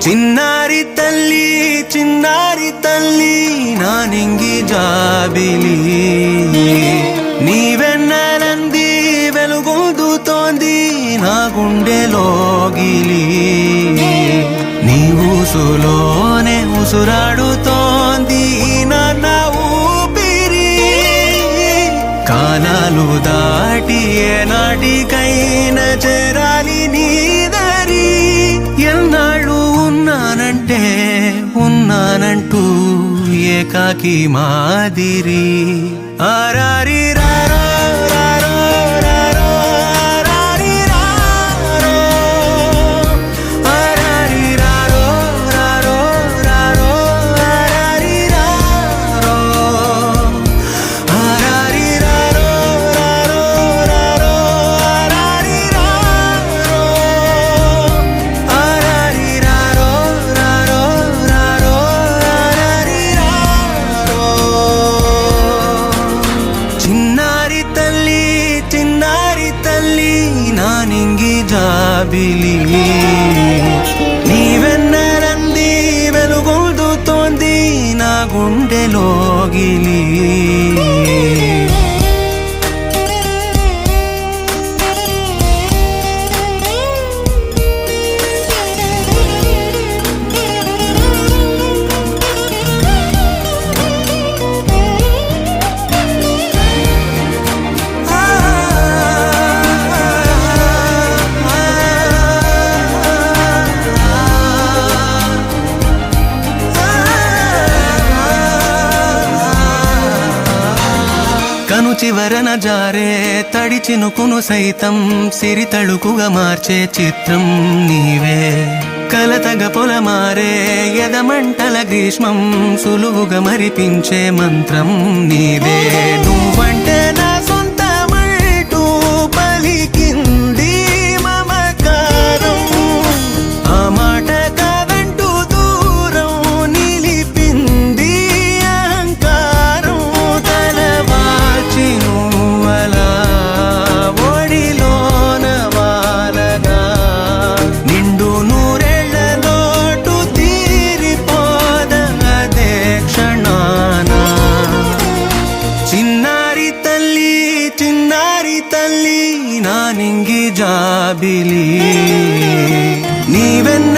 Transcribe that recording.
చిన్నారి తల్లి నా నింగి జాబిలి నీవెన్నెలంది వెలుగొందుతోంది నా గుండెలోగిలి నీ ఊసులోనే ఉసురాడుతోంది నా ఊపిరి కాలాలు దాటి ఏనాటికైనా చేరాలి నీ దరి ఎన్నాళ్ళు ఉన్నానంటూ ఏకాకి మాదిరి ఆరారి రారో రారో రారో ఆరారి రారో ఆరారి రారో రారో రారో ఆరారి రారో ఆరారి రారో రారో రారో ఆరారి రారో ఆరారి రారో రారో రారో ఆరారి రారో చిన్నారి తల్లి నా నింగి జాబిలి నీవెన్నెలంది వెలుగొందుతోంది నా గుండెలోగిలి కను చివరన జారే తడి చినుకును సైతం సిరి తళుకుగా మార్చే చిత్రం నీవే కలతగ పొలమారే ఎదమంటల గ్రీష్మం సులువుగా మరిపించే మంత్రం నీవే నువ్వంటే నా సొంతమంటూ పలికింది మమకారం ఆ మాట కాదంటూ దూరం నిలిపింది అహంకారం తలవాల్చి నువ్వలా ఒడిలోన వాలగా నిండు నూరేళ్ల లోటు తీరిపోదదే క్షణాన చిన్నారి తల్లి నా నింగి జాబిలి నీవెన్న